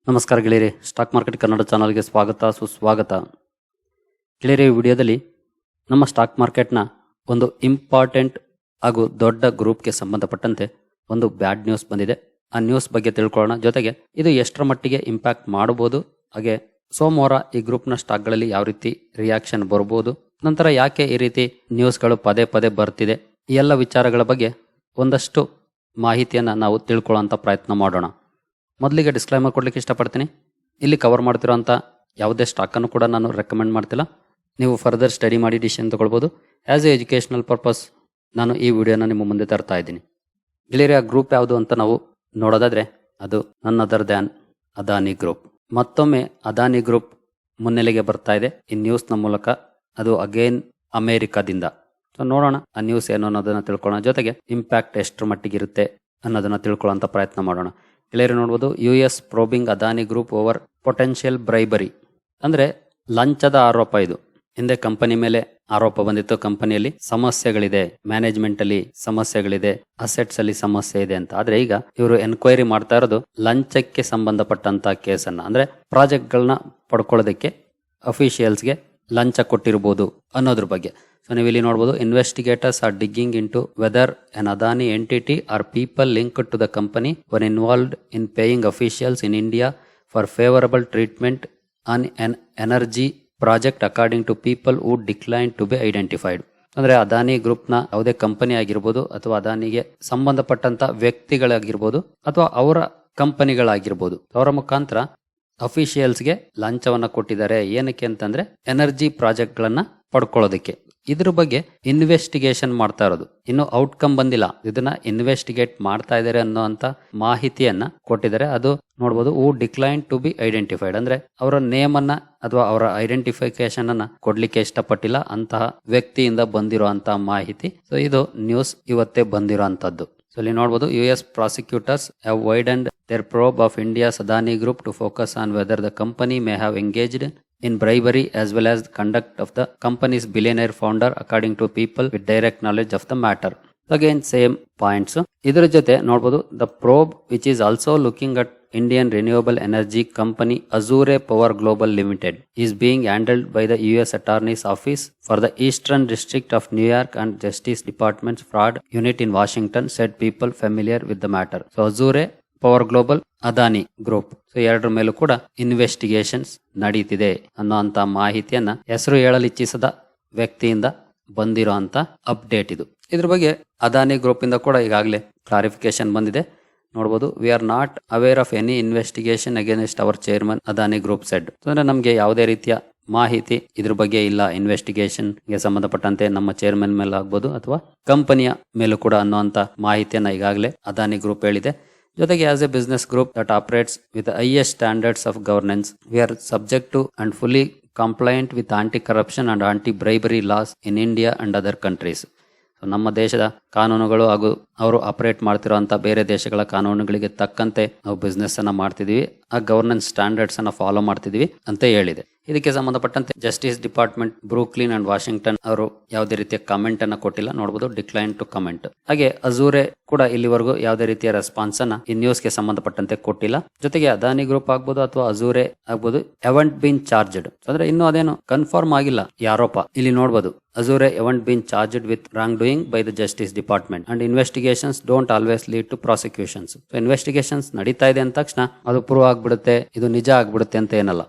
ನಮಸ್ಕಾರ ಗೆಳೆಯರೆ, stock market Kannada ಚಾನಲ್ಗೆ ಸ್ವಾಗತ ಸುಸ್ವಾಗತ. ಗೆಳೆಯರೆ, ಈ ವಿಡಿಯೋದಲ್ಲಿ ನಮ್ಮ ಸ್ಟಾಕ್ ಮಾರ್ಕೆಟ್ನ ಒಂದು ಇಂಪಾರ್ಟೆಂಟ್ ಹಾಗೂ ದೊಡ್ಡ ಗ್ರೂಪ್ಗೆ ಸಂಬಂಧಪಟ್ಟಂತೆ ಒಂದು ಬ್ಯಾಡ್ ನ್ಯೂಸ್ ಬಂದಿದೆ. ಆ ನ್ಯೂಸ್ ಬಗ್ಗೆ ತಿಳ್ಕೊಳ್ಳೋಣ. ಜೊತೆಗೆ ಇದು ಎಷ್ಟರ ಮಟ್ಟಿಗೆ ಇಂಪ್ಯಾಕ್ಟ್ ಮಾಡಬಹುದು, ಹಾಗೆ ಸೋಮವಾರ ಈ ಗ್ರೂಪ್ನ ಸ್ಟಾಕ್ಗಳಲ್ಲಿ ಯಾವ ರೀತಿ ರಿಯಾಕ್ಷನ್ ಬರ್ಬೋದು, ನಂತರ ಯಾಕೆ ಈ ರೀತಿ ನ್ಯೂಸ್ಗಳು ಪದೇ ಪದೇ ಬರ್ತಿದೆ, ಈ ಎಲ್ಲ ವಿಚಾರಗಳ ಬಗ್ಗೆ ಒಂದಷ್ಟು ಮಾಹಿತಿಯನ್ನು ನಾವು ತಿಳ್ಕೊಳ್ಳೋಂಥ ಪ್ರಯತ್ನ ಮಾಡೋಣ. ಮೊದಲಿಗೆ ಡಿಸ್ಕ್ಲೈಮರ್ ಕೊಡ್ಲಿಕ್ಕೆ ಇಷ್ಟಪಡ್ತೀನಿ. ಇಲ್ಲಿ ಕವರ್ ಮಾಡ್ತಿರೋಂಥ ಯಾವುದೇ ಸ್ಟಾಕನ್ನು ಕೂಡ ನಾನು ರೆಕಮೆಂಡ್ ಮಾಡ್ತಿಲ್ಲ. ನೀವು ಫರ್ದರ್ ಸ್ಟಡಿ ಮಾಡಿ ಡಿಸಿಷನ್ ತೊಗೊಳ್ಬೋದು. ಆ್ಯಸ್ ಎ ಎಜುಕೇಷನಲ್ ಪರ್ಪಸ್ ನಾನು ಈ ವಿಡಿಯೋನ ನಿಮ್ಮ ಮುಂದೆ ತರ್ತಾ ಇದ್ದೀನಿ. ಗೆಳೆಯರೆ, ಆ ಗ್ರೂಪ್ ಯಾವುದು ಅಂತ ನಾವು ನೋಡೋದಾದರೆ ಅದು ನನ್ ಅದರ್ ದ್ಯಾನ್ ಅದಾನಿ ಗ್ರೂಪ್. ಮತ್ತೊಮ್ಮೆ ಅದಾನಿ ಗ್ರೂಪ್ ಮುನ್ನೆಲೆಗೆ ಬರ್ತಾ ಇದೆ ಈ ನ್ಯೂಸ್ನ ಮೂಲಕ. ಅದು ಅಗೇನ್ ಅಮೇರಿಕಾದಿಂದ. ಸೊ ನೋಡೋಣ ಆ ನ್ಯೂಸ್ ಏನು ಅನ್ನೋದನ್ನು ತಿಳ್ಕೊಳ್ಳೋಣ. ಜೊತೆಗೆ ಇಂಪ್ಯಾಕ್ಟ್ ಎಷ್ಟರ ಮಟ್ಟಿಗಿರುತ್ತೆ ಅನ್ನೋದನ್ನು ತಿಳ್ಕೊಳ್ಳೋಂಥ ಪ್ರಯತ್ನ ಮಾಡೋಣ. ಗೆಳೆಯರು ನೋಡ್ಬೋದು, US probing Adani group over potential bribery. ಅಂದರೆ ಲಂಚದ ಆರೋಪ. ಇದು ಹಿಂದೆ ಕಂಪನಿ ಮೇಲೆ ಆರೋಪ ಬಂದಿತ್ತು, ಕಂಪನಿಯಲ್ಲಿ ಸಮಸ್ಯೆಗಳಿದೆ, ಮ್ಯಾನೇಜ್ಮೆಂಟ್ ಅಲ್ಲಿ ಸಮಸ್ಯೆಗಳಿದೆ, ಅಸೆಟ್ಸ್ ಅಲ್ಲಿ ಸಮಸ್ಯೆ ಇದೆ ಅಂತ. ಆದ್ರೆ ಈಗ ಇವರು ಎನ್ಕ್ವೈರಿ ಮಾಡ್ತಾ ಇರೋದು ಲಂಚಕ್ಕೆ ಸಂಬಂಧಪಟ್ಟಂತ ಕೇಸನ್ನ. ಅಂದ್ರೆ ಪ್ರಾಜೆಕ್ಟ್ ಗಳನ್ನ ಪಡ್ಕೊಳ್ಳೋದಕ್ಕೆ ಅಫಿಷಿಯಲ್ಸ್ಗೆ ಲಂಚ ಕೊಟ್ಟಿರ್ಬೋದು ಅನ್ನೋದ್ರ ಬಗ್ಗೆ. ಸೊ ನೀವು ಇಲ್ಲಿ ನೋಡ್ಬೋದು, investigators are digging into whether an Adani entity or people linked to the company were involved in paying officials in India for favourable treatment on an energy project according to people who decline to be identified. ಅಂದ್ರೆ ಅದಾನಿ ಗ್ರೂಪ್ನ ಯಾವುದೇ company ಆಗಿರ್ಬೋದು, ಅಥವಾ ಅದಾನಿಗೆ ಸಂಬಂಧಪಟ್ಟಂತ ವ್ಯಕ್ತಿಗಳಾಗಿರ್ಬೋದು, ಅಥವಾ ಅವರ ಕಂಪನಿಗಳಾಗಿರ್ಬೋದು, ಅವರ ಮುಖಾಂತರ ಅಫಿಷಿಯಲ್ಸ್ಗೆ ಲಂಚವನ್ನ ಕೊಟ್ಟಿದ್ದಾರೆ. ಏನಕ್ಕೆ ಅಂತಂದ್ರೆ ಎನರ್ಜಿ ಪ್ರಾಜೆಕ್ಟ್ ಗಳನ್ನ ಪಡ್ಕೊಳ್ಳೋದಕ್ಕೆ. ಇದ್ರ ಬಗ್ಗೆ ಇನ್ವೆಸ್ಟಿಗೇಷನ್ ಮಾಡ್ತಾ ಇರೋದು, ಇನ್ನು ಔಟ್ಕಮ್ ಬಂದಿಲ್ಲ. ಇದನ್ನ ಇನ್ವೆಸ್ಟಿಗೇಟ್ ಮಾಡ್ತಾ ಇದ್ದಾರೆ ಅನ್ನೋಂತ ಮಾಹಿತಿಯನ್ನ ಕೊಟ್ಟಿದ್ದಾರೆ. ಅದು ನೋಡ್ಬೋದು, ಹೂ ಡಿಕ್ಲೈನ್ ಟು ಬಿ ಐಡೆಂಟಿಫೈಡ್. ಅಂದ್ರೆ ಅವರ ನೇಮ್ ಅನ್ನ ಅಥವಾ ಅವರ ಐಡೆಂಟಿಫಿಕೇಶನ್ ಅನ್ನ ಕೊಡ್ಲಿಕ್ಕೆ ಇಷ್ಟಪಟ್ಟಿಲ್ಲ ಅಂತಹ ವ್ಯಕ್ತಿಯಿಂದ ಬಂದಿರುವಂತಹ ಮಾಹಿತಿ. ಸೊ ಇದು ನ್ಯೂಸ್ ಇವತ್ತೇ ಬಂದಿರುವಂತದ್ದು. ಸೊ ಇಲ್ಲಿ ನೋಡ್ಬೋದು, US prosecutors have widened their probe of India's Adani Group to focus on whether the company may have engaged in bribery as well as the conduct of the company's billionaire founder, according to people with direct knowledge of the matter. Again same points. ಇದರ ಜೊತೆ ನೋಡ್ಬೋದು, the probe which is also looking at Indian renewable energy company Azure Power Global Limited is being handled by the US Attorney's Office for the Eastern District of New York and Justice Department's Fraud Unit in Washington, said people familiar with the matter. So Azure power global Adani group, so ಎರಡರ ಮೇಲೂ ಕೂಡ investigations ನಡೀತಿದೆ ಅನ್ನೋಂತ ಮಾಹಿತಿಯನ್ನ ಹೆಸರು ಹೇಳಲಿಚ್ಛಿಸದ ವ್ಯಕ್ತಿಯಿಂದ ಬಂದಿರೋ ಅಂತ update ಇದು. ಇದ್ರ ಬಗ್ಗೆ ಅದಾನಿ ಗ್ರೂಪ್ ಇಂದ ಕೂಡ ಈಗಾಗಲೇ ಕ್ಲಾರಿಫಿಕೇಶನ್ ಬಂದಿದೆ. ನೋಡಬಹುದು, we are not aware of any investigation against our chairman Adani group said. ಅಂದ್ರೆ ನಮಗೆ ಯಾವುದೇ ರೀತಿಯ ಮಾಹಿತಿ ಇದ್ರ ಬಗ್ಗೆ ಇಲ್ಲ, ಇನ್ವೆಸ್ಟಿಗೇಷನ್ ಗೆ ಸಂಬಂಧಪಟ್ಟಂತೆ ನಮ್ಮ ಚೇರ್ಮನ್ ಮೇಲೆ ಆಗ್ಬೋದು ಅಥವಾ ಕಂಪನಿಯ ಮೇಲೂ ಕೂಡ ಅನ್ನುವಂತ ಮಾಹಿತಿಯನ್ನ ಈಗಾಗಲೇ ಅದಾನಿ ಗ್ರೂಪ್ ಹೇಳಿದೆ. ಜೊತೆಗೆ as a business group that operates with highest standards of governance, we are subject to and fully compliant with anti corruption and anti bribery laws in India and other countries. ನಮ್ಮ ದೇಶದ ಕಾನೂನುಗಳು ಹಾಗೂ ಅವರು operate ಮಾಡ್ತಿರುವಂತ ಬೇರೆ ದೇಶಗಳ ಕಾನೂನುಗಳಿಗೆ ತಕ್ಕಂತೆ ನಾವು ಬಿಸ್ನೆಸ್ ಅನ್ನ ಮಾಡ್ತಿದೀವಿ, ಆ ಗವರ್ನೆನ್ಸ್ ಸ್ಟ್ಯಾಂಡರ್ಡ್ಸ್ ಅನ್ನ ಫಾಲೋ ಮಾಡ್ತಿದೀವಿ ಅಂತ ಹೇಳಿದೆ. ಇದಕ್ಕೆ ಸಂಬಂಧಪಟ್ಟಂತೆ justice department Brooklyn and Washington ಅವರು ಯಾವುದೇ ರೀತಿಯ ಕಮೆಂಟ್ ಅನ್ನ ಕೊಟ್ಟಿಲ್ಲ. ನೋಡಬಹುದು, ಡಿಕ್ಲೈನ್ ಟು ಕಮೆಂಟ್. ಹಾಗೆ ಅಜೂರೆ ಕೂಡ ಇಲ್ಲಿವರೆಗೂ ಯಾವುದೇ ರೀತಿಯ ರೆಸ್ಪಾನ್ಸ್ ಅನ್ನ ಈ ನ್ಯೂಸ್ ಗೆ ಸಂಬಂಧಪಟ್ಟಂತೆ ಕೊಟ್ಟಿಲ್ಲ. ಜೊತೆಗೆ ಅದಾನಿ ಗ್ರೂಪ್ ಆಗ್ಬೋದು ಅಥವಾ ಅಜೂರೆ ಆಗ್ಬೋದು, haven't been charged. ಅಂದ್ರೆ ಇನ್ನೂ ಅದೇನು ಕನ್ಫರ್ಮ್ ಆಗಿಲ್ಲ ಈ ಆರೋಪ. ಇಲ್ಲಿ ನೋಡಬಹುದು, ಅಜೂರೆ haven't been charged with wrongdoing by the justice department and investigations don't always lead to prosecutions. So investigations ನಡೀತಾ ಇದೆ ಅಂದ ತಕ್ಷಣ ಅದು ಪ್ರೂವ್ ಆಗ್ಬಿಡುತ್ತೆ, ಇದು ನಿಜ ಆಗ್ಬಿಡುತ್ತೆ ಅಂತ ಏನಲ್ಲ,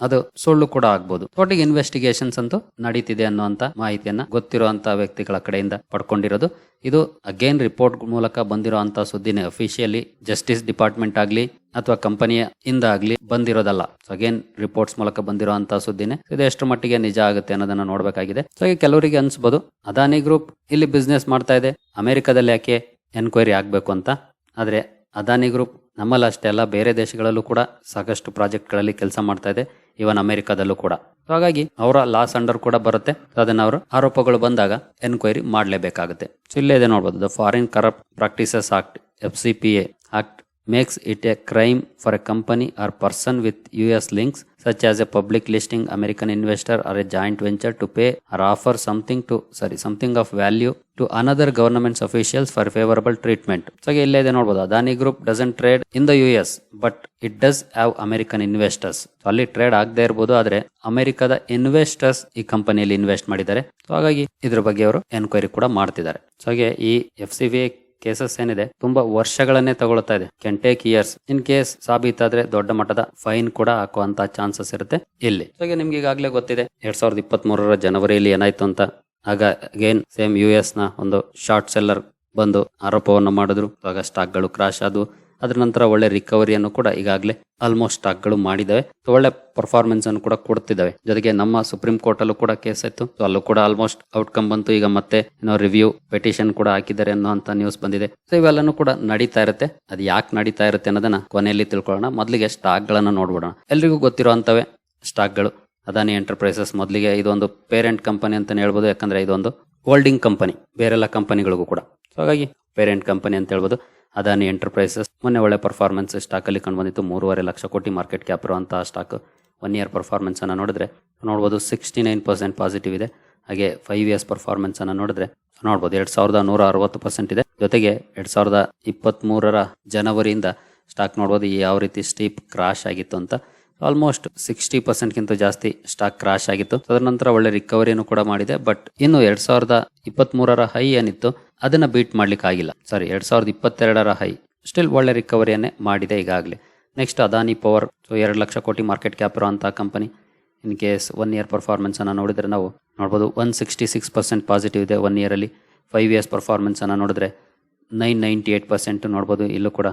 ಅದು ಸುಳ್ಳು ಕೂಡ ಆಗ್ಬೋದು. ಒಟ್ಟಿಗೆ ಇನ್ವೆಸ್ಟಿಗೇಷನ್ಸ್ ಅಂತೂ ನಡೀತಿದೆ ಅನ್ನುವಂತ ಮಾಹಿತಿಯನ್ನ ಗೊತ್ತಿರುವಂತಹ ವ್ಯಕ್ತಿಗಳ ಕಡೆಯಿಂದ ಪಡ್ಕೊಂಡಿರೋದು. ಇದು ಅಗೇನ್ ರಿಪೋರ್ಟ್ ಮೂಲಕ ಬಂದಿರುವಂತಹ ಸುದ್ದಿನೇ, ಅಫಿಷಿಯಲಿ ಜಸ್ಟಿಸ್ ಡಿಪಾರ್ಟ್ಮೆಂಟ್ ಆಗ್ಲಿ ಅಥವಾ ಕಂಪನಿಯ ಇಂದ ಆಗ್ಲಿ ಬಂದಿರೋದಲ್ಲ. ಅಗೇನ್ ರಿಪೋರ್ಟ್ಸ್ ಮೂಲಕ ಬಂದಿರುವಂತಹ ಸುದ್ದಿನೇ. ಇದು ಎಷ್ಟು ಮಟ್ಟಿಗೆ ನಿಜ ಆಗುತ್ತೆ ಅನ್ನೋದನ್ನ ನೋಡ್ಬೇಕಾಗಿದೆ. ಸೊ ಈಗ ಕೆಲವರಿಗೆ ಅನ್ಸ್ಬೋದು, ಅದಾನಿ ಗ್ರೂಪ್ ಇಲ್ಲಿ ಬಿಸ್ನೆಸ್ ಮಾಡ್ತಾ ಇದೆ, ಅಮೆರಿಕದಲ್ಲಿ ಯಾಕೆ ಎನ್ಕ್ವೈರಿ ಆಗ್ಬೇಕು ಅಂತ. ಆದ್ರೆ ಅದಾನಿ ಗ್ರೂಪ್ ನಮ್ಮಲ್ಲಿ ಅಷ್ಟೇ ಅಲ್ಲ, ಬೇರೆ ದೇಶಗಳಲ್ಲೂ ಕೂಡ ಸಾಕಷ್ಟು ಪ್ರಾಜೆಕ್ಟ್ಗಳಲ್ಲಿ ಕೆಲಸ ಮಾಡ್ತಾ ಇದೆ, ಇವನ್ ಅಮೆರಿಕದಲ್ಲೂ ಕೂಡ. ಹಾಗಾಗಿ ಅವರ ಲಾಸ್ ಅಂಡರ್ ಕೂಡ ಬರುತ್ತೆ. ಅದನ್ನ ಅವರು ಆರೋಪಗಳು ಬಂದಾಗ ಎನ್ಕ್ವೈರಿ ಮಾಡಲೇಬೇಕಾಗುತ್ತೆ. ಸೊ ಇಲ್ಲೇ ಇದೆ ನೋಡಬಹುದು, the foreign corrupt practices act FCPA act makes it a crime for a company or person with US links such as a public listing American investor or a joint venture to pay or offer something of value to another governments officials for favourable treatment. So ಇಲ್ಲೇ ಇದೆ ನೋಡಬಹುದು, Adani group doesn't trade in the US but it does have American investors. ಅಲ್ಲಿ trade ಆಗದೆ ಇರಬಹುದು, ಆದ್ರೆ ಅಮೆರಿಕದ investors ಈ ಕಂಪನಿಯಲ್ಲಿ ಇನ್ವೆಸ್ಟ್ ಮಾಡಿದ್ದಾರೆ. ಸೊ ಹಾಗಾಗಿ ಇದ್ರ ಬಗ್ಗೆ ಅವರು ಎನ್ಕ್ವೈರಿ ಕೂಡ ಮಾಡ್ತಿದ್ದಾರೆ. ಸೊ ಹಾಗೆ ಈ FCPA ಕೇಸಸ್ ಏನಿದೆ ತುಂಬಾ ವರ್ಷಗಳನ್ನೇ ತಗೊಳ್ತಾ ಇದೆ, can take years. In case ಸಾಬೀತಾದ್ರೆ ದೊಡ್ಡ ಮಟ್ಟದ ಫೈನ್ ಕೂಡ ಹಾಕುವಂತ ಚಾನ್ಸಸ್ ಇರುತ್ತೆ ಇಲ್ಲಿ. ಸೊ ನಿಮ್ಗೆ ಈಗಾಗಲೇ ಗೊತ್ತಿದೆ 2023 ಜನವರಿಯಲ್ಲಿ ಏನಾಯ್ತು ಅಂತ. ಆಗ ಅಗೇನ್ ಸೇಮ್ US ನ ಒಂದು ಶಾರ್ಟ್ ಸೆಲ್ಲರ್ ಬಂದು ಆರೋಪವನ್ನು ಮಾಡಿದ್ರು. ಆಗ ಸ್ಟಾಕ್ ಗಳು ಕ್ರಾಶ್ ಆದವು. ಅದ್ರ ನಂತರ ಒಳ್ಳೆ ರಿಕವರಿಯನ್ನು ಕೂಡ ಈಗಾಗಲೇ ಆಲ್ಮೋಸ್ಟ್ ಸ್ಟಾಕ್ ಗಳು ಮಾಡಿದಾವೆ. ಒಳ್ಳೆ ಪರ್ಫಾರ್ಮೆನ್ಸ್ ಅನ್ನು ಕೂಡ ಕೊಡ್ತಿದ್ದಾವೆ. ಜೊತೆಗೆ ನಮ್ಮ ಸುಪ್ರೀಂ ಕೋರ್ಟ್ ಅಲ್ಲೂ ಕೂಡ ಕೇಸ್ ಆಯ್ತು. ಅಲ್ಲೂ ಕೂಡ ಆಲ್ಮೋಸ್ಟ್ ಔಟ್ಕಮ್ ಬಂತು. ಈಗ ಮತ್ತೆ ರಿವ್ಯೂ ಪೆಟಿಷನ್ ಕೂಡ ಹಾಕಿದ್ದಾರೆ ಅನ್ನೋಂತ ನ್ಯೂಸ್ ಬಂದಿದೆ. ಸೊ ಇವೆಲ್ಲನೂ ಕೂಡ ನಡೀತಾ ಇರುತ್ತೆ. ಅದು ಯಾಕೆ ನಡೀತಾ ಇರುತ್ತೆ ಅನ್ನೋದನ್ನ ಕೊನೆಯಲ್ಲಿ ತಿಳ್ಕೊಳ್ಳೋಣ. ಮೊದಲಿಗೆ ಸ್ಟಾಕ್ ಗಳನ್ನ ನೋಡ್ಬಿಡೋಣ. ಎಲ್ರಿಗೂ ಗೊತ್ತಿರುವಂತವೇ ಸ್ಟಾಕ್ ಗಳು. ಅದಾನಿ ಎಂಟರ್ಪ್ರೈಸಸ್ ಮೊದಲಿಗೆ ಇದೊಂದು ಪೇರೆಂಟ್ ಕಂಪನಿ ಅಂತಾನೆ ಹೇಳ್ಬೋದು. ಯಾಕಂದ್ರೆ ಇದೊಂದು ಹೋಲ್ಡಿಂಗ್ ಕಂಪನಿ ಬೇರೆಲ್ಲ ಕಂಪನಿಗಳಿಗೂ ಕೂಡ. ಸೊ ಹಾಗಾಗಿ ಪೇರೆಂಟ್ ಕಂಪನಿ ಅಂತ ಹೇಳ್ಬೋದು. ಅದಾನಿ ಎಂಟರ್ಪ್ರೈಸಸ್ ಮೊನ್ನೆ ಒಳ್ಳೆ ಪರ್ಫಾರ್ಮೆನ್ಸ್ ಸ್ಟಾಕ್ ಅಲ್ಲಿ ಕಂಡು ಬಂದಿತ್ತು. 3.5 ಲಕ್ಷ ಕೋಟಿ ಮಾರ್ಕೆಟ್ ಕ್ಯಾಪ್ ಇರುವಂತಹ ಸ್ಟಾಕ್ 1 ಇಯರ್ ಪರ್ಫಾರ್ಮೆನ್ಸ್ ಅನ್ನ ನೋಡಿದ್ರೆ ನೋಡಬಹುದು 69% ಪಾಸಿಟಿವ್ ಇದೆ. ಹಾಗೆ 5 ಇಯರ್ಸ್ ಪರ್ಫಾರ್ಮೆನ್ಸ್ ಅನ್ನ ನೋಡಿದ್ರೆ ನೋಡಬಹುದು 2160% ಇದೆ. ಜೊತೆಗೆ 2023 ಜನವರಿಯಿಂದ ಸ್ಟಾಕ್ ನೋಡಬಹುದು ಯಾವ ರೀತಿ ಸ್ಟೀಪ್ ಕ್ರಾಶ್ ಆಗಿತ್ತು ಅಂತ. ಆಲ್ಮೋಸ್ಟ್ 60% ಗಿಂತ ಜಾಸ್ತಿ ಸ್ಟಾಕ್ ಕ್ರಾಶ್ ಆಗಿತ್ತು. ಅದರ ನಂತರ ಒಳ್ಳೆ ರಿಕವರಿಯನ್ನು ಕೂಡ ಮಾಡಿದೆ. ಬಟ್ ಇನ್ನು 2023 ಹೈ ಏನಿತ್ತು ಅದನ್ನ ಬೀಟ್ ಮಾಡ್ಲಿಕ್ಕೆ ಆಗಿಲ್ಲ. 2022 ಹೈ ಸ್ಟಿಲ್ ಒಳ್ಳೆ ರಿಕವರಿಯನ್ನೇ ಮಾಡಿದೆ ಈಗಾಗಲೇ. Next Adani power. 2 lakh crore market cap ಇರುವಂತಹ company. In case 1 year performance ಅನ್ನ ನೋಡಿದ್ರೆ ನಾವು ನೋಡಬಹುದು 166% ಪಾಸಿಟಿವ್ ಇದೆ 1 ಇಯರ್ ಅಲ್ಲಿ. 5 ಇಯರ್ಸ್ ಪರ್ಫಾರ್ಮೆನ್ಸ್ ಅನ್ನ ನೋಡಿದ್ರೆ 998% ನೋಡಬಹುದು. ಇಲ್ಲೂ ಕೂಡ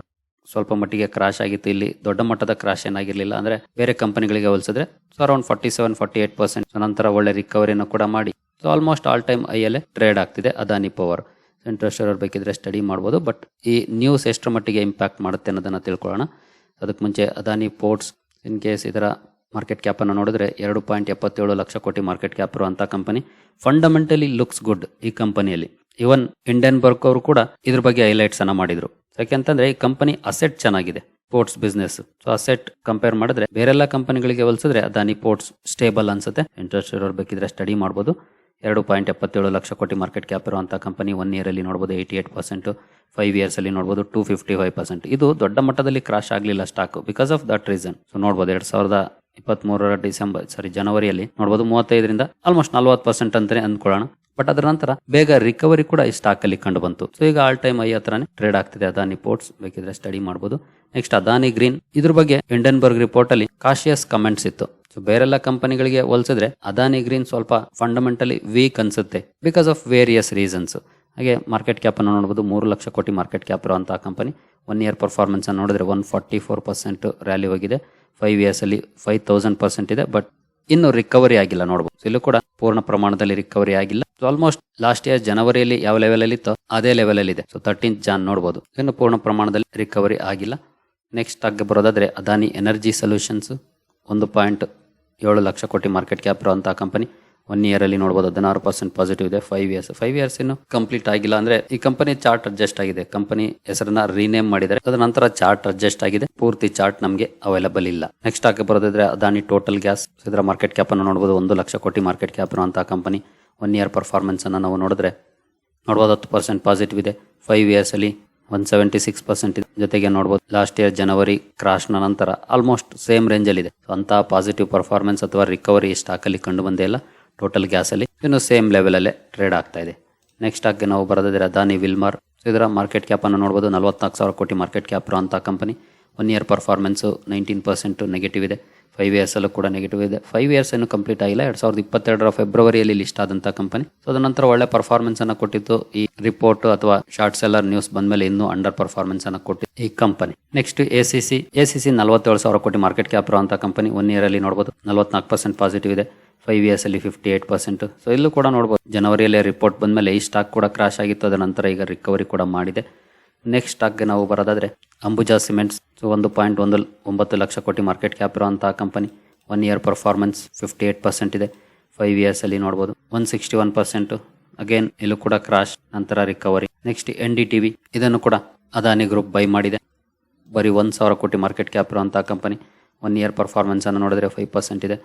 ಸ್ವಲ್ಪ ಮಟ್ಟಿಗೆ ಕ್ರಾಶ್ ಆಗಿತ್ತು. ಇಲ್ಲಿ ದೊಡ್ಡ ಮಟ್ಟದ ಕ್ರಾಶ್ ಏನಾಗಿರ್ಲಿಲ್ಲ. ಅಂದ್ರೆ ಬೇರೆ ಕಂಪನಿಗಳಿಗೆ ಹೋಲಿಸಿದ್ರೆ ಅರೌಂಡ್ 47-48%. ನಂತರ ಒಳ್ಳೆ ರಿಕವರಿಯನ್ನು ಕೂಡ ಮಾಡಿ ಆಲ್ಮೋಸ್ಟ್ ಆಲ್ ಟೈಮ್ ಐಯಲ್ಲೇ ಟ್ರೇಡ್ ಆಗ್ತಿದೆ ಅದಾನಿ ಪವರ್. ಇಂಟ್ರೆಸ್ಟ್ ಇರೋರು ಬೇಕಿದ್ರೆ ಸ್ಟಡಿ ಮಾಡ್ಬೋದು. ಬಟ್ ಈ ನ್ಯೂಸ್ ಎಷ್ಟರ ಮಟ್ಟಿಗೆ ಇಂಪ್ಯಾಕ್ಟ್ ಮಾಡುತ್ತೆ ಅನ್ನೋದನ್ನ ತಿಳ್ಕೊಳ್ಳೋಣ. ಅದಕ್ಕೆ ಮುಂಚೆ ಅದಾನಿ ಪೋರ್ಟ್ಸ್ ಇನ್ ಕೇಸ್ ಇದರ ಮಾರ್ಕೆಟ್ ಕ್ಯಾಪ್ ಅನ್ನು ನೋಡಿದ್ರೆ 2.77 ಲಕ್ಷ ಕೋಟಿ ಮಾರ್ಕೆಟ್ ಕ್ಯಾಪ್ ಇರುವಂತಹ ಕಂಪನಿ. ಫಂಡಮೆಂಟಲಿ ಲುಕ್ಸ್ ಗುಡ್ ಈ ಕಂಪನಿಯಲ್ಲಿ. ಇವನ್ ಇಂಡೆನ್ಬರ್ಗ್ ಅವರು ಕೂಡ ಇದ್ರ ಬಗ್ಗೆ ಹೈಲೈಟ್ಸ್ ಅನ್ನ ಮಾಡಿದ್ರು. ಯಾಕೆಂತಂದ್ರೆ ಈ ಕಂಪನಿ ಅಸೆಟ್ ಚೆನ್ನಾಗಿದೆ, ports business. So asset compare ಮಾಡಿದ್ರೆ ಬೇರೆಲ್ಲ ಕಂಪನಿಗಳಿಗೆ ಹೋಲಿಸಿದ್ರೆ ಅದಾನಿ ಪೋರ್ಟ್ಸ್ ಸ್ಟೇಬಲ್ ಅನ್ಸುತ್ತೆ. ಇಂಟ್ರೆಸ್ಟ್ ಇರೋರು ಬೇಕಿದ್ರೆ ಸ್ಟಡಿ ಮಾಡಬಹುದು. 2.77 ಲಕ್ಷ ಕೋಟಿ ಮಾರ್ಕೆಟ್ ಕ್ಯಾಪ್ ಇರುವಂತಹ ಕಂಪನಿ 1 ಇಯರ್ ಅಲ್ಲಿ ನೋಡಬಹುದು 88%, 5 ಇಯರ್ಸ್ ಅಲ್ಲಿ ನೋಡಬಹುದು 255%. ಇದು ದೊಡ್ಡ ಮಟ್ಟದಲ್ಲಿ ಕ್ರಾಶ್ ಆಗಲಿಲ್ಲ stock because of that reason. So ನೋಡಬಹುದು 2023 ಜನವರಿಯಲ್ಲಿ ನೋಡಬಹುದು 35ರಿಂದ ಆಲ್ಮೋಸ್ಟ್ 40% ಅಂತಾನೆ ಅಂದ್ಕೊಳ್ಳೋಣ. ಬಟ್ ಅದರ ನಂತರ ಬೇಗ ರಿಕವರಿ ಕೂಡ ಈ ಸ್ಟಾಕ್ ಅಲ್ಲಿ ಕಂಡು ಬಂತು. ಸೊ ಈಗ ಆಲ್ ಟೈಮ್ ಹೈ ಹತ್ರನೇ ಟ್ರೇಡ್ ಆಗ್ತಿದೆ ಅದಾನಿ ಪೋರ್ಟ್ಸ್. ಬೇಕಿದ್ರೆ ಸ್ಟಡಿ ಮಾಡಬಹುದು. Next Adani green. ಇದ್ರ ಬಗ್ಗೆ ಹಿಂಡೆನ್ಬರ್ಗ್ ರಿಪೋರ್ಟ್ ಅಲ್ಲಿ ಕಾಶಿಯಸ್ ಕಮೆಂಟ್ಸ್ ಇತ್ತು. ಸೊ ಬೇರೆಲ್ಲ ಕಂಪನಿಗಳಿಗೆ ಹೋಲಿಸಿದ್ರೆ ಅದಾನಿ ಗ್ರೀನ್ ಸ್ವಲ್ಪ ಫಂಡಮೆಂಟಲಿ ವೀಕ್ ಅನ್ಸುತ್ತೆ ಬಿಕಾಸ್ ಆಫ್ ವೇರಿಯಸ್ ರೀಸನ್ಸ್. ಹಾಗೆ ಮಾರ್ಕೆಟ್ ಕ್ಯಾಪ್ ಅನ್ನು ನೋಡಬಹುದು 3 ಲಕ್ಷ ಕೋಟಿ ಮಾರ್ಕೆಟ್ ಕ್ಯಾಪ್ ಇರುವಂತಹ ಕಂಪನಿ. 1 ಇಯರ್ ಪರ್ಫಾರ್ಮೆನ್ಸ್ ಅನ್ನು ನೋಡಿದ್ರೆ 144% ರ್ಯಾಲಿ ಹೋಗಿದೆ. 5 ಇಯರ್ಸ್ ಅಲ್ಲಿ 5000% ಇದೆ. ಬಟ್ ಇನ್ನು ರಿಕವರಿ ಆಗಿಲ್ಲ ನೋಡಬಹುದು. ಇಲ್ಲೂ ಕೂಡ ಪೂರ್ಣ ಪ್ರಮಾಣದಲ್ಲಿ ರಿಕವರಿ ಆಗಿಲ್ಲ. ಆಲ್ಮೋಸ್ಟ್ ಲಾಸ್ಟ್ ಇಯರ್ ಜನವರಿಯಲ್ಲಿ ಯಾವ ಲೆವೆಲ್ ಅಲ್ಲಿ ಇತ್ತು ಅದೇ ಲೆವೆಲ್ ಅಲ್ಲಿ ಇದೆ. ಸೊ 13th ಜಾನ್ ನೋಡಬಹುದು. ಇನ್ನು ಪೂರ್ಣ ಪ್ರಮಾಣದಲ್ಲಿ ರಿಕವರಿ ಆಗಿಲ್ಲ. ನೆಕ್ಸ್ಟ್ ಆಗಿ ಬರೋದಾದ್ರೆ Adani energy solutions 1.7 lakh crore market cap ಇರುವಂತಹ ಕಂಪನಿ. 1 ಇಯರ್ ಅಲ್ಲಿ ನೋಡಬಹುದು 16% ಪಾಸಿಟಿವ್ ಇದೆ. 5 ಇಯರ್ಸ್ ಇನ್ನು ಕಂಪ್ಲೀಟ್ ಆಗಿಲ್ಲ. ಅಂದ್ರೆ ಈ ಕಂಪನಿ ಚಾರ್ಟ್ ಅಡ್ಜಸ್ಟ್ ಆಗಿದೆ. ಕಂಪನಿ ಹೆಸರನ್ನ ರೀನೇಮ್ ಮಾಡಿದ್ದಾರೆ. ಅದರ ನಂತರ ಚಾರ್ಟ್ ಅಡ್ಜಸ್ಟ್ ಆಗಿದೆ. ಪೂರ್ತಿ ಚಾರ್ಟ್ ನಮಗೆ ಅವೈಲಬಲ್ ಇಲ್ಲ. ನೆಕ್ಸ್ಟ್ ಆಗಿ ಬರೋದಾದ್ರೆ ಅದಾನಿ ಟೋಟಲ್ ಗ್ಯಾಸ್. ಇದರ ಮಾರ್ಕೆಟ್ ಕ್ಯಾಪ್ ಅನ್ನು ನೋಡಬಹುದು 1 ಲಕ್ಷ ಕೋಟಿ ಮಾರ್ಕೆಟ್ ಕ್ಯಾಪ್ ಇರುವಂತಹ ಕಂಪನಿ. 1 ಇಯರ್ ಪರ್ಫಾರ್ಮೆನ್ಸ್ ಅನ್ನು ನಾವು ನೋಡಿದ್ರೆ ನೋಡಬಹುದು 10% ಪಾಸಿಟಿವ್ ಇದೆ. 5 ಇಯರ್ಸ್ ಅಲ್ಲಿ 176% ಇದೆ. ಜೊತೆಗೆ ನೋಡಬಹುದು ಲಾಸ್ಟ್ ಇಯರ್ ಜನವರಿ ಕ್ರಾಶ್ ನ ನಂತರ ಆಲ್ಮೋಸ್ಟ್ ಸೇಮ್ ರೇಂಜ್ ಅಲ್ಲಿ ಇದೆ. ಅಂತ ಪಾಸಿಟಿವ್ ಪರ್ಫಾರ್ಮೆನ್ಸ್ ಅಥವಾ ರಿಕವರಿ ಸ್ಟಾಕ್ ಅಲ್ಲಿ ಕಂಡು ಬಂದೇ ಇಲ್ಲ. ಟೋಟಲ್ ಗ್ಯಾಸ್ ಅಲ್ಲಿ ಇನ್ನು ಸೇಮ್ ಲೆವೆಲ್ ಅಲ್ಲೇ ಟ್ರೇಡ್ ಆಗ್ತಾ ಇದೆ. ನೆಕ್ಸ್ಟ್ ಆಗಿ ನಾವು ಬರೋದಾದ್ರೆ ಅದಾನಿ ವಿಲ್ಮಾರ್. ಇದರ ಮಾರ್ಕೆಟ್ ಕ್ಯಾಪ್ ಅನ್ನು ನೋಡಬಹುದು 44,000 ಕೋಟಿ ಮಾರ್ಕೆಟ್ ಕ್ಯಾಪ್ ಇರುವಂತಹ ಕಂಪನಿ. 1 ಇಯರ್ ಪರ್ಫಾರ್ಮೆನ್ಸ್ 19% ನೆಗೆಟಿವ್ ಇದೆ. 5 ಇಯರ್ಸ್ ಅಲ್ಲೂ ಕೂಡ ನೆಗೆಟಿವ್ ಇದೆ. 5 ಇಯರ್ಸ್ ಏನು ಕಂಪ್ಲೀಟ್ ಆಗಿಲ್ಲ. 2022 ಫೆಬ್ರವರಿಯಲ್ಲಿ ಲಿಸ್ಟ್ ಆದಂತಹ ಕಂಪನಿ. ಸೊ ಅದ ನಂತರ ಒಳ್ಳೆ ಪರ್ಫಾರ್ಮೆನ್ಸ್ ಅನ್ನ ಕೊಟ್ಟಿತ್ತು. ಈ ರಿಪೋರ್ಟ್ ಅಥವಾ ಶಾರ್ಟ್ ಸೆಲ್ಲರ್ ನ್ಯೂಸ್ ಬಂದ್ಮೇಲೆ ಇನ್ನೂ ಅಂಡರ್ ಪರ್ಫಾರ್ಮೆನ್ಸ್ ಅನ್ನ ಕೊಟ್ಟಿತ್ತು ಈ ಕಂಪನಿ. ನೆಕ್ಸ್ಟ್ ಎಸಿಸಿ 47,000 ಕೋಟಿ ಮಾರ್ಕೆಟ್ ಕ್ಯಾಪ್ ಇರುವಂತಹ ಕಂಪನಿ. 1 ಇಯರ್ ಅಲ್ಲಿ ನೋಡಬಹುದು 44% ಪಾಸಿಟಿವ್ ಇದೆ. 5 ಇಯರ್ಸ್ ಅಲ್ಲಿ 58%. ಸೊ ಇಲ್ಲೂ ಕೂಡ ನೋಡಬಹುದು ಜನವರಿಯಲ್ಲಿ ರಿಪೋರ್ಟ್ ಬಂದ್ಮೇಲೆ ಈ ಸ್ಟಾಕ್ ಕೂಡ ಕ್ರಾಶ್ ಆಗಿತ್ತು. ಅದರ ನಂತರ ಈಗ ರಿಕವರಿ ಕೂಡ ಮಾಡಿದೆ. ನೆಕ್ಸ್ಟ್ ಆಗಿ ನಾವು ಬರೋದಾದ್ರೆ Ambuja cements. So 1.19 lakh crore market cap ಇರುವಂತಹ ಕಂಪನಿ. 1 ಇಯರ್ ಪರ್ಫಾರ್ಮೆನ್ಸ್ 58% ಇದೆ. 5 ಇಯರ್ಸ್ ಅಲ್ಲಿ ನೋಡಬಹುದು 161%. ಅಗೇನ್ ಇಲ್ಲೂ ಕೂಡ ಕ್ರಾಶ್ ನಂತರ ರಿಕವರಿ. Next NDTV. ಇದನ್ನು ಕೂಡ ಅದಾನಿ ಗ್ರೂಪ್ ಬೈ ಮಾಡಿದೆ. ಬರೀ 1,000 ಕೋಟಿ ಮಾರ್ಕೆಟ್ ಕ್ಯಾಪ್ ಇರುವಂತಹ ಕಂಪನಿ. 1 ಇಯರ್ ಪರ್ಫಾರ್ಮೆನ್ಸ್ ಅನ್ನು ನೋಡಿದ್ರೆ 5% ಇದೆ.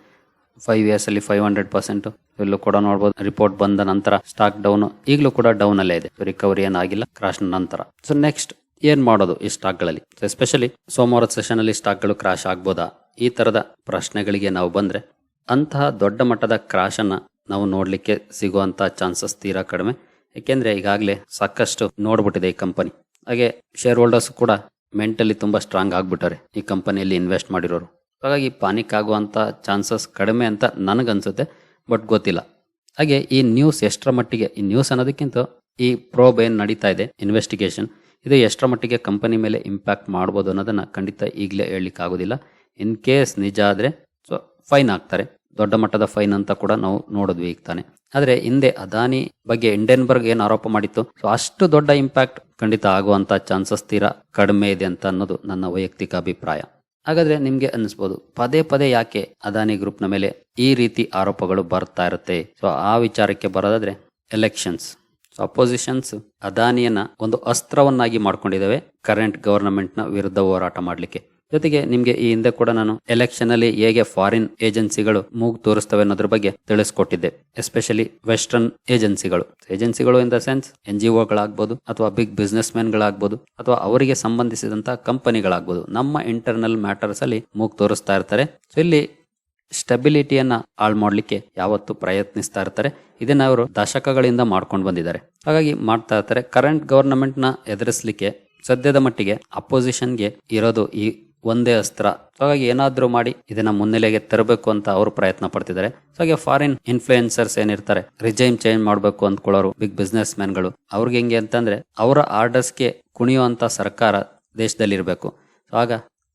5 years ಅಲ್ಲಿ 500%. ಇಲ್ಲೂ ಕೂಡ ನೋಡಬಹುದು ರಿಪೋರ್ಟ್ ಬಂದ ನಂತರ ಸ್ಟಾಕ್ ಡೌನ್, ಈಗಲೂ ಕೂಡ ಡೌನ್ ಅಲ್ಲೇ ಇದೆ. ರಿಕವರಿ ಏನಾಗಿಲ್ಲ ಕ್ರಾಶ್ ನಂತರ. ಸೊ ನೆಕ್ಸ್ಟ್ ಏನ್ ಮಾಡೋದು ಈ ಸ್ಟಾಕ್ ಗಳಲ್ಲಿ? ಎಸ್ಪೆಷಲಿ ಸೋಮವಾರದ ಸೆಷನ್ ಅಲ್ಲಿ ಸ್ಟಾಕ್ ಗಳು ಕ್ರಾಶ್ ಆಗ್ಬೋದಾ, ಈ ತರದ ಪ್ರಶ್ನೆಗಳಿಗೆ ನಾವು ಬಂದ್ರೆ ಅಂತಹ ದೊಡ್ಡ ಮಟ್ಟದ ಕ್ರಾಶ್ ಅನ್ನ ನಾವು ನೋಡ್ಲಿಕ್ಕೆ ಸಿಗುವಂತ ಚಾನ್ಸಸ್ ತೀರಾ ಕಡಿಮೆ. ಯಾಕೆಂದ್ರೆ ಈಗಾಗಲೇ ಸಾಕಷ್ಟು ನೋಡ್ಬಿಟ್ಟಿದೆ ಈ ಕಂಪನಿ. ಹಾಗೆ ಶೇರ್ ಹೋಲ್ಡರ್ಸ್ ಕೂಡ ಮೆಂಟಲಿ ತುಂಬಾ ಸ್ಟ್ರಾಂಗ್ ಆಗ್ಬಿಟ್ಟಾರೆ ಈ ಕಂಪನಿಯಲ್ಲಿ ಇನ್ವೆಸ್ಟ್ ಮಾಡಿರೋರು. ಹಾಗಾಗಿ ಪಾನಿಕ್ ಆಗುವಂತ ಚಾನ್ಸಸ್ ಕಡಿಮೆ ಅಂತ ನನಗನ್ಸುತ್ತೆ, ಬಟ್ ಗೊತ್ತಿಲ್ಲ. ಹಾಗೆ ಈ ನ್ಯೂಸ್ ಎಷ್ಟರ ಮಟ್ಟಿಗೆ, ಈ ನ್ಯೂಸ್ ಅನ್ನೋದಕ್ಕಿಂತ ಈ ಪ್ರೋಬ್ ಏನ್ ನಡೀತಾ ಇದೆ ಇನ್ವೆಸ್ಟಿಗೇಷನ್, ಇದು ಎಷ್ಟರ ಮಟ್ಟಿಗೆ ಕಂಪನಿ ಮೇಲೆ ಇಂಪ್ಯಾಕ್ಟ್ ಮಾಡ್ಬೋದು ಅನ್ನೋದನ್ನ ಖಂಡಿತ ಈಗಲೇ ಹೇಳಲಿಕ್ಕೆ ಆಗೋದಿಲ್ಲ. ಇನ್ ಕೇಸ್ ನಿಜ ಆದ್ರೆ ಸೊ ಫೈನ್ ಆಗ್ತಾರೆ, ದೊಡ್ಡ ಮಟ್ಟದ ಫೈನ್ ಅಂತ ಕೂಡ ನಾವು ನೋಡಿದ್ವಿ ಈಗ ತಾನೆ. ಆದ್ರೆ ಹಿಂದೆ ಅದಾನಿ ಬಗ್ಗೆ ಹಿಂಡೆನ್ಬರ್ಗ್ ಏನ್ ಆರೋಪ ಮಾಡಿತ್ತು, ಸೊ ಅಷ್ಟು ದೊಡ್ಡ ಇಂಪ್ಯಾಕ್ಟ್ ಖಂಡಿತ ಆಗುವಂತ ಚಾನ್ಸಸ್ ತೀರಾ ಕಡಿಮೆ ಇದೆ ಅಂತ ಅನ್ನೋದು ನನ್ನ ವೈಯಕ್ತಿಕ ಅಭಿಪ್ರಾಯ. ಹಾಗಾದ್ರೆ ನಿಮ್ಗೆ ಅನಿಸ್ಬೋದು ಪದೇ ಪದೇ ಯಾಕೆ ಅದಾನಿ ಗ್ರೂಪ್ ನ ಮೇಲೆ ಈ ರೀತಿ ಆರೋಪಗಳು ಬರ್ತಾ ಇರುತ್ತೆ. ಸೊ ಆ ವಿಚಾರಕ್ಕೆ ಬರೋದಾದ್ರೆ ಎಲೆಕ್ಷನ್ಸ್. ಸೊ ಅಪೋಸಿಷನ್ಸ್ ಅದಾನಿಯನ್ನ ಒಂದು ಅಸ್ತ್ರವನ್ನಾಗಿ ಮಾಡ್ಕೊಂಡಿದ್ದಾವೆ ಕರೆಂಟ್ ಗವರ್ನಮೆಂಟ್ ನ ವಿರುದ್ಧ ಹೋರಾಟ ಮಾಡ್ಲಿಕ್ಕೆ. ಜೊತೆಗೆ ನಿಮ್ಗೆ ಈ ಹಿಂದೆ ಕೂಡ ನಾನು ಎಲೆಕ್ಷನ್ ಅಲ್ಲಿ ಹೇಗೆ ಫಾರಿನ್ ಏಜೆನ್ಸಿಗಳು ಮೂಗು ತೋರಿಸ್ತವೆ ಅನ್ನೋದ್ರ ಬಗ್ಗೆ ತಿಳಿಸ್ಕೊಟ್ಟಿದ್ದೆ. ಎಸ್ಪೆಷಲಿ ವೆಸ್ಟರ್ನ್ ಏಜೆನ್ಸಿಗಳು ಇನ್ ದ ಸೆನ್ಸ್ NGOಗಳಾಗ್ಬೋದು, ಅಥವಾ ಬಿಗ್ ಬಿಸ್ನೆಸ್ ಮ್ಯಾನ್ ಗಳಾಗ್ಬೋದು, ಅಥವಾ ಅವರಿಗೆ ಸಂಬಂಧಿಸಿದಂತ ಕಂಪನಿಗಳಾಗ್ಬೋದು, ನಮ್ಮ ಇಂಟರ್ನಲ್ ಮ್ಯಾಟರ್ಸ್ ಅಲ್ಲಿ ಮೂಗು ತೋರಿಸ್ತಾ ಇರ್ತಾರೆ. ಸೊ ಇಲ್ಲಿ ಸ್ಟೆಬಿಲಿಟಿಯನ್ನ ಹಾಳು ಮಾಡ್ಲಿಕ್ಕೆ ಯಾವತ್ತು ಪ್ರಯತ್ನಿಸ್ತಾ ಇರ್ತಾರೆ. ಇದನ್ನ ಅವರು ದಶಕಗಳಿಂದ ಮಾಡ್ಕೊಂಡು ಬಂದಿದ್ದಾರೆ. ಹಾಗಾಗಿ ಮಾಡ್ತಾ ಇರ್ತಾರೆ. ಕರೆಂಟ್ ಗವರ್ನಮೆಂಟ್ ನ ಎದುರಿಸಲಿಕ್ಕೆ ಸದ್ಯದ ಮಟ್ಟಿಗೆ ಅಪೋಸಿಷನ್ಗೆ ಇರೋದು ಈ ಒಂದೇ ಅಸ್ತ್ರ. ಹಾಗಾಗಿ ಏನಾದ್ರೂ ಮಾಡಿ ಇದನ್ನ ಮುನ್ನೆಲೆಗೆ ತರಬೇಕು ಅಂತ ಅವರು ಪ್ರಯತ್ನ ಪಡ್ತಿದ್ದಾರೆ. ಹಾಗೆ ಫಾರಿನ್ ಇನ್ಫ್ಲೂಯೆನ್ಸರ್ಸ್ ಏನಿರ್ತಾರೆ, ರಿಜೈಮ್ ಚೇಂಜ್ ಮಾಡಬೇಕು ಅಂದ್ಕೊಳ್ಳೋರು, ಬಿಗ್ ಬಿಸ್ನೆಸ್ ಮ್ಯಾನ್ಗಳು, ಅವ್ರಿಗೆ ಹೆಂಗೆ ಅಂತಂದ್ರೆ ಅವರ ಆರ್ಡರ್ಸ್ಗೆ ಕುಣಿಯುವಂತ ಸರ್ಕಾರ ದೇಶದಲ್ಲಿ ಇರಬೇಕು. ಆಗ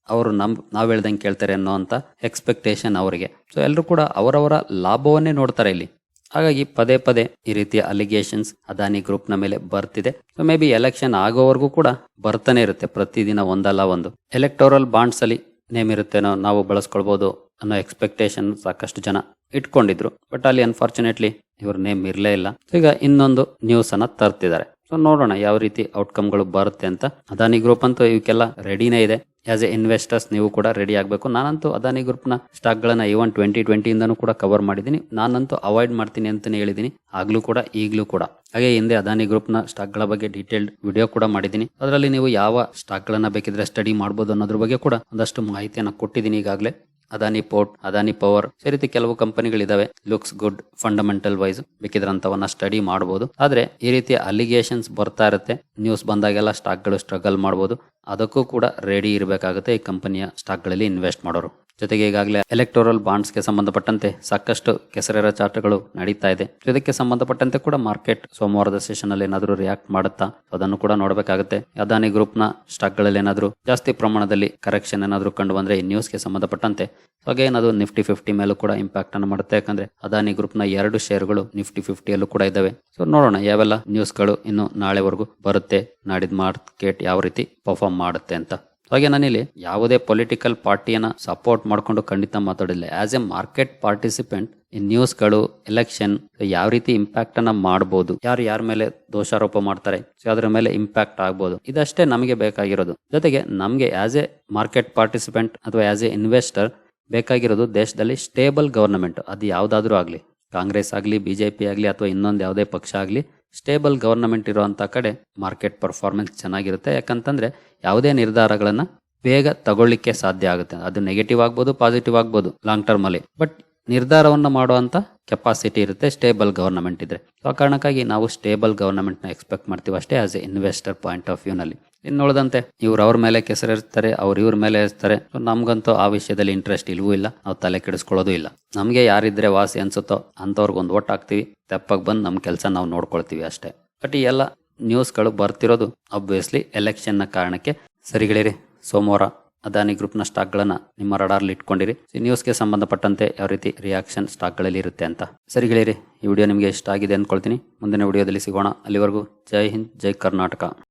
ಅವರು ನಾವ್ ಹೇಳ್ದಂಗೆ ಕೇಳ್ತಾರೆ ಅನ್ನೋ ಅಂತ ಎಕ್ಸ್ಪೆಕ್ಟೇಷನ್ ಅವರಿಗೆ. ಸೊ ಎಲ್ಲರೂ ಕೂಡ ಅವರವರ ಲಾಭವನ್ನೇ ನೋಡ್ತಾರೆ ಇಲ್ಲಿ. ಹಾಗಾಗಿ ಪದೇ ಪದೇ ಈ ರೀತಿಯ ಅಲಿಗೇಷನ್ಸ್ ಅದಾನಿ ಗ್ರೂಪ್ ನ ಮೇಲೆ ಬರ್ತಿದೆ. ಸೊ ಮೇ ಬಿ ಎಲೆಕ್ಷನ್ ಆಗೋವರೆಗೂ ಕೂಡ ಬರ್ತಾನೆ ಇರುತ್ತೆ, ಪ್ರತಿದಿನ ಒಂದಲ್ಲ ಒಂದು. ಎಲೆಕ್ಟೋರಲ್ ಬಾಂಡ್ಸ್ ಅಲ್ಲಿ ನೇಮ್ ಇರುತ್ತೇನೋ, ನಾವು ಬಳಸ್ಕೊಳ್ಬಹುದು ಅನ್ನೋ ಎಕ್ಸ್ಪೆಕ್ಟೇಷನ್ ಸಾಕಷ್ಟು ಜನ ಇಟ್ಕೊಂಡಿದ್ರು. ಬಟ್ ಅಲ್ಲಿ ಅನ್ಫಾರ್ಚುನೇಟ್ಲಿ ಇವ್ರ ನೇಮ್ ಇರ್ಲೇ ಇಲ್ಲ. ಈಗ ಇನ್ನೊಂದು ನ್ಯೂಸ್ ಅನ್ನ ತರ್ತಿದ್ದಾರೆ. ಸೊ ನೋಡೋಣ ಯಾವ ರೀತಿ ಔಟ್ಕಮ್ಗಳು ಬರುತ್ತೆ ಅಂತ. ಅದಾನಿ ಗ್ರೂಪ್ ಅಂತೂ ಇವಕ್ಕೆಲ್ಲ ರೆಡಿನೇ ಇದೆ. ಆಸ್ ಎ ಇನ್ವೆಸ್ಟರ್ಸ್ ನೀವು ಕೂಡ ರೆಡಿ ಆಗಬೇಕು. ನಾನಂತೂ ಅದಾನಿ ಗ್ರೂಪ್ ನ ಸ್ಟಾಕ್ ಗಳನ್ನ ಇವನ್ 2020 ಇಂದನೂ ಕೂಡ ಕವರ್ ಮಾಡಿದ್ದೀನಿ. ನಾನಂತೂ ಅವಾಯ್ಡ್ ಮಾಡ್ತೀನಿ ಅಂತಾನೆ ಹೇಳಿದೀನಿ, ಆಗ್ಲೂ ಕೂಡ ಈಗ್ಲೂ ಕೂಡ. ಹಾಗೆ ಹಿಂದೆ ಅದಾನಿ ಗ್ರೂಪ್ ನ ಸ್ಟಾಕ್ ಗಳ ಬಗ್ಗೆ ಡೀಟೇಲ್ಡ್ ವಿಡಿಯೋ ಕೂಡ ಮಾಡಿದ್ದೀನಿ. ಅದರಲ್ಲಿ ನೀವು ಯಾವ ಸ್ಟಾಕ್ ಗಳನ್ನ ಬೇಕಿದ್ರೆ ಸ್ಟಡಿ ಮಾಡಬಹುದು ಅನ್ನೋದ್ರ ಬಗ್ಗೆ ಕೂಡ ಒಂದಷ್ಟು ಮಾಹಿತಿಯನ್ನ ಕೊಟ್ಟಿದ್ದೀನಿ ಈಗಾಗಲೇ. ಅದಾನಿ ಪೋರ್ಟ್, ಅದಾನಿ ಪವರ್, ಈ ರೀತಿ ಕೆಲವು ಕಂಪನಿಗಳಿದಾವೆ. ಲುಕ್ಸ್ ಗುಡ್ ಫಂಡಮೆಂಟಲ್ ವೈಸ್, ಬೇಕಿದ್ರೆ ಅಂತವನ್ನ ಸ್ಟಡಿ ಮಾಡಬಹುದು. ಆದ್ರೆ ಈ ರೀತಿಯ ಅಲಿಗೇಷನ್ಸ್ ಬರ್ತಾ ಇರುತ್ತೆ. ನ್ಯೂಸ್ ಬಂದಾಗೆಲ್ಲ ಸ್ಟಾಕ್ ಗಳು ಸ್ಟ್ರಗಲ್ ಮಾಡಬಹುದು. ಅದಕ್ಕೂ ಕೂಡ ರೆಡಿ ಇರಬೇಕಾಗುತ್ತೆ ಈ ಕಂಪನಿಯ ಸ್ಟಾಕ್ ಗಳಲ್ಲಿ ಇನ್ವೆಸ್ಟ್ ಮಾಡೋರು. ಜೊತೆಗೆ ಈಗಾಗಲೇ ಎಲೆಕ್ಟೋರಲ್ ಬಾಂಡ್ಸ್ ಗೆ ಸಂಬಂಧಪಟ್ಟಂತೆ ಸಾಕಷ್ಟು ಕೆಸರೆರ ಚಾರ್ಟ್ಗಳು ನಡೀತಾ ಇದೆ. ಇದಕ್ಕೆ ಸಂಬಂಧಪಟ್ಟಂತೆ ಕೂಡ ಮಾರ್ಕೆಟ್ ಸೋಮವಾರದ ಸೆಷನ್ ಅಲ್ಲಿ ಏನಾದ್ರು ರಿಯಾಕ್ಟ್ ಮಾಡುತ್ತಾ, ಅದನ್ನು ಕೂಡ ನೋಡಬೇಕಾಗುತ್ತೆ. ಅದಾನಿ ಗ್ರೂಪ್ ನ ಸ್ಟಾಕ್ ಗಳಲ್ಲಿ ಏನಾದ್ರು ಜಾಸ್ತಿ ಪ್ರಮಾಣದಲ್ಲಿ ಕರೆಕ್ಷನ್ ಏನಾದ್ರು ಕಂಡು ಬಂದ್ರೆ ಈ ನ್ಯೂಸ್ ಗೆ ಸಂಬಂಧಪಟ್ಟಂತೆ ಅಗೇನ್ ಅದು ನಿಫ್ಟಿ 50 ಮೇಲೂ ಕೂಡ ಇಂಪ್ಯಾಕ್ಟ್ ಅನ್ನು ಮಾಡುತ್ತೆ. ಯಾಕಂದ್ರೆ ಅದಾನಿ ಗ್ರೂಪ್ ನ 2 ಶೇರ್ಗಳು ನಿಫ್ಟಿ 50 ಅಲ್ಲೂ ಕೂಡ ಇದಾವೆ. ಸೊ ನೋಡೋಣ ಯಾವೆಲ್ಲ ನ್ಯೂಸ್ ಗಳು ಇನ್ನು ನಾಳೆವರೆಗೂ ಬರುತ್ತೆ, ನಾಡಿದ್ ಮಾರ್ಕೆಟ್ ಯಾವ ರೀತಿ ಪರ್ಫಾರ್ಮ್ ಮಾಡುತ್ತೆ ಅಂತ. ಹಾಗೆ ನಾನಿಲ್ಲಿ ಯಾವುದೇ ಪೊಲಿಟಿಕಲ್ ಪಾರ್ಟಿಯನ್ನ ಸಪೋರ್ಟ್ ಮಾಡ್ಕೊಂಡು ಖಂಡಿತ ಮಾತಾಡಿಲ್ಲ. ಆಸ್ ಎ ಮಾರ್ಕೆಟ್ ಪಾರ್ಟಿಸಿಪೆಂಟ್ ಈ ನ್ಯೂಸ್ಗಳು ಎಲೆಕ್ಷನ್ ಯಾವ ರೀತಿ ಇಂಪ್ಯಾಕ್ಟ್ ಅನ್ನ ಮಾಡಬಹುದು, ಯಾರ ಮೇಲೆ ದೋಷಾರೋಪ ಮಾಡ್ತಾರೆ, ಅದ್ರ ಮೇಲೆ ಇಂಪ್ಯಾಕ್ಟ್ ಆಗ್ಬಹುದು, ಇದಷ್ಟೇ ನಮಗೆ ಬೇಕಾಗಿರೋದು. ಜೊತೆಗೆ ನಮ್ಗೆ ಆಸ್ ಎ ಮಾರ್ಕೆಟ್ ಪಾರ್ಟಿಸಿಪೆಂಟ್ ಅಥವಾ ಆಸ್ ಎ ಇನ್ವೆಸ್ಟರ್ ಬೇಕಾಗಿರೋದು ದೇಶದಲ್ಲಿ ಸ್ಟೇಬಲ್ ಗವರ್ನಮೆಂಟ್. ಅದು ಯಾವ್ದಾದ್ರೂ ಆಗ್ಲಿ, ಕಾಂಗ್ರೆಸ್ ಆಗ್ಲಿ, ಬಿಜೆಪಿ ಆಗ್ಲಿ, ಅಥವಾ ಇನ್ನೊಂದು ಯಾವುದೇ ಪಕ್ಷ ಆಗ್ಲಿ, ಸ್ಟೇಬಲ್ ಗವರ್ನಮೆಂಟ್ ಇರುವಂತ ಕಡೆ ಮಾರ್ಕೆಟ್ ಪರ್ಫಾರ್ಮೆನ್ಸ್ ಚೆನ್ನಾಗಿರುತ್ತೆ. ಯಾಕಂತಂದ್ರೆ ಯಾವುದೇ ನಿರ್ಧಾರಗಳನ್ನ ಬೇಗ ತಗೊಳ್ಳಿಕ್ಕೆ ಸಾಧ್ಯ ಆಗುತ್ತೆ. ಅದು ನೆಗೆಟಿವ್ ಆಗ್ಬೋದು, ಪಾಸಿಟಿವ್ ಆಗ್ಬೋದು ಲಾಂಗ್ ಟರ್ಮ್ ಅಲ್ಲಿ, ಬಟ್ ನಿರ್ಧಾರವನ್ನು ಮಾಡುವಂತ ಕೆಪಾಸಿಟಿ ಇರುತ್ತೆ ಸ್ಟೇಬಲ್ ಗವರ್ನಮೆಂಟ್ ಇದ್ರೆ. ಆ ಕಾರಣಕ್ಕಾಗಿ ನಾವು ಸ್ಟೇಬಲ್ ಗವರ್ನಮೆಂಟ್ ನ ಎಕ್ಸ್ಪೆಕ್ಟ್ ಮಾಡ್ತೀವಿ ಅಷ್ಟೇ as A investor point of view ನಲ್ಲಿ. ಇನ್ನುಳಿದಂತೆ ಅವ್ರ ಮೇಲೆ ಕೆಸರಿರ್ತಾರೆ, ಇವ್ರ ಮೇಲೆ ಇರ್ತಾರೆ. ನಮ್ಗಂತೂ ಆ ವಿಷಯದಲ್ಲಿ ಇಂಟ್ರೆಸ್ಟ್ ಇಲ್ವೂ ಇಲ್ಲ, ನಾವು ತಲೆ ಕೆಡಿಸ್ಕೊಳ್ಳೋದು ಇಲ್ಲ. ನಮ್ಗೆ ಯಾರಿದ್ರೆ ವಾಸಿ ಅನ್ಸುತ್ತೋ ಅಂತವ್ರಿಗೊಂದು ಓಟ್ ಹಾಕ್ತಿವಿ, ತೆಪ್ಪಾಗಿ ಬಂದು ನಮ್ ಕೆಲಸ ನಾವು ನೋಡ್ಕೊಳ್ತೀವಿ ಅಷ್ಟೇ. ಬಟ್ ಈ ಎಲ್ಲ ನ್ಯೂಸ್ಗಳು ಬರ್ತಿರೋದು ಆಬ್ವಿಯಸ್ಲಿ ಎಲೆಕ್ಷನ್ ನ ಕಾರಣಕ್ಕೆ. ಸರಿಗಳಿರಿ, ಸೋಮವಾರ ಅದಾನಿ ಗ್ರೂಪ್ ನ ಸ್ಟಾಕ್ ಗಳನ್ನ ನಿಮ್ಮ ರಡಾರ್ಲಿ ಇಟ್ಕೊಂಡಿರಿ. ಈ ನ್ಯೂಸ್ಗೆ ಸಂಬಂಧಪಟ್ಟಂತೆ ಯಾವ ರೀತಿ ರಿಯಾಕ್ಷನ್ ಸ್ಟಾಕ್ ಗಳಲ್ಲಿ ಇರುತ್ತೆ ಅಂತ. ಸರಿಗಳಿರಿ, ಈ ವಿಡಿಯೋ ನಿಮಗೆ ಇಷ್ಟ ಆಗಿದೆ ಅನ್ಕೊಳ್ತೀನಿ. ಮುಂದಿನ ವಿಡಿಯೋದಲ್ಲಿ ಸಿಗೋಣ. ಅಲ್ಲಿವರೆಗೂ ಜೈ ಹಿಂದ್, ಜೈ ಕರ್ನಾಟಕ.